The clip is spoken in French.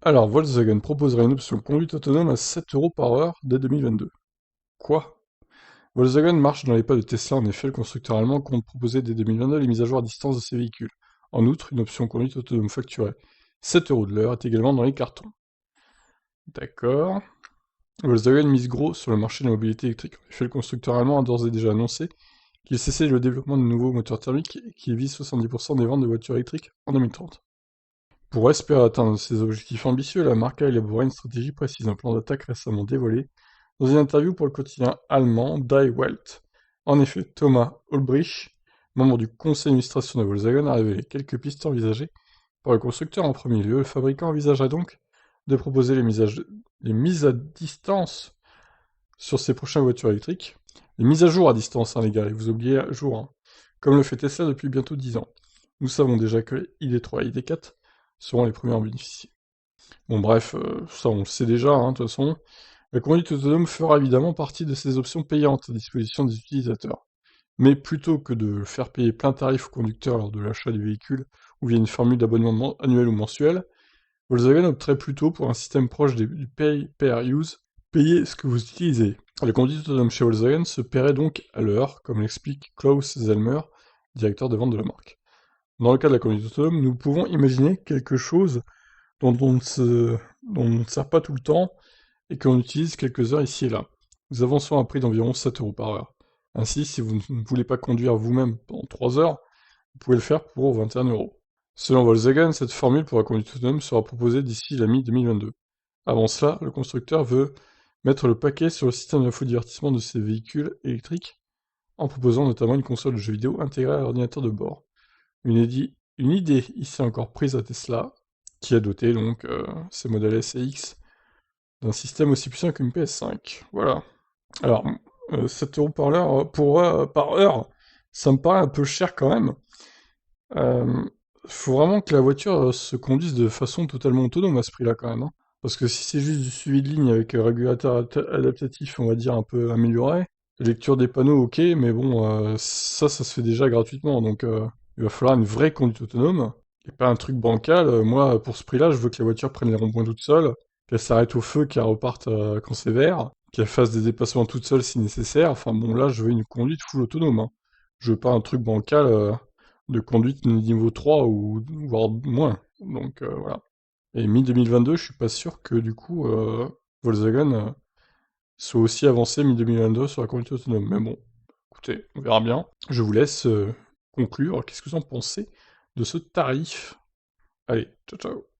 Alors, Volkswagen proposera une option conduite autonome à 7 € par heure dès 2022. Quoi? Volkswagen marche dans les pas de Tesla, en effet, le constructeur allemand compte proposer dès 2022 les mises à jour à distance de ses véhicules. En outre, une option conduite autonome facturée 7 € de l'heure est également dans les cartons. D'accord. Volkswagen mise gros sur le marché de la mobilité électrique. En effet, le constructeur allemand a d'ores et déjà annoncé qu'il cessait le développement de nouveaux moteurs thermiques et qu'il vise 70% des ventes de voitures électriques en 2030. Pour espérer atteindre ces objectifs ambitieux, la marque a élaboré une stratégie précise, un plan d'attaque récemment dévoilé dans une interview pour le quotidien allemand Die Welt. En effet, Thomas Ulbrich, membre du conseil d'administration de Volkswagen, a révélé quelques pistes envisagées par le constructeur. En premier lieu, le fabricant envisagerait donc de proposer les mises à distance sur ses prochaines voitures électriques. Les mises à jour à distance, hein, les gars, et vous oubliez à jour, hein, comme le fait Tesla depuis bientôt 10 ans. Nous savons déjà que les ID3 et ID4 seront les premiers à en bénéficier. Bon bref, ça on le sait déjà, hein, de toute façon. La conduite autonome fera évidemment partie de ces options payantes à disposition des utilisateurs. Mais plutôt que de faire payer plein tarif au conducteur lors de l'achat du véhicule ou via une formule d'abonnement annuel ou mensuel, Volkswagen opterait plutôt pour un système proche du Pay Per Use, payer ce que vous utilisez. La conduite autonome chez Volkswagen se paierait donc à l'heure, comme l'explique Klaus Zellmer, directeur de vente de la marque. Dans le cas de la conduite autonome, nous pouvons imaginer quelque chose dont on ne sert pas tout le temps et que l'on utilise quelques heures ici et là. Nous avançons à un prix d'environ 7 € par heure. Ainsi, si vous ne voulez pas conduire vous-même pendant 3 heures, vous pouvez le faire pour 21 €. Selon Volkswagen, cette formule pour la conduite autonome sera proposée d'ici la mi-2022. Avant cela, le constructeur veut mettre le paquet sur le système d'infodivertissement de ses véhicules électriques, en proposant notamment une console de jeux vidéo intégrée à l'ordinateur de bord. Une idée ici encore prise à Tesla, qui a doté donc ses modèles S et X d'un système aussi puissant qu'une PS5. Voilà. Alors, 7 € par heure, ça me paraît un peu cher quand même. Euh, Faut vraiment que la voiture se conduise de façon totalement autonome à ce prix-là quand même, hein. Parce que si c'est juste du suivi de ligne avec un régulateur adaptatif, on va dire un peu amélioré, lecture des panneaux, ok, mais bon, ça se fait déjà gratuitement, donc il va falloir une vraie conduite autonome, et pas un truc bancal. Moi, pour ce prix-là, je veux que la voiture prenne les ronds-points toute seule, qu'elle s'arrête au feu, qu'elle reparte quand c'est vert, qu'elle fasse des dépassements toute seule si nécessaire. Enfin bon, là, je veux une conduite full autonome, hein. Je veux pas un truc bancal de conduite niveau 3 ou voire moins. Donc voilà. Et mi-2022, je suis pas sûr que du coup Volkswagen soit aussi avancé mi-2022 sur la conduite autonome. Mais bon, écoutez, on verra bien. Je vous laisse conclure. Qu'est-ce que vous en pensez de ce tarif? Allez, ciao ciao.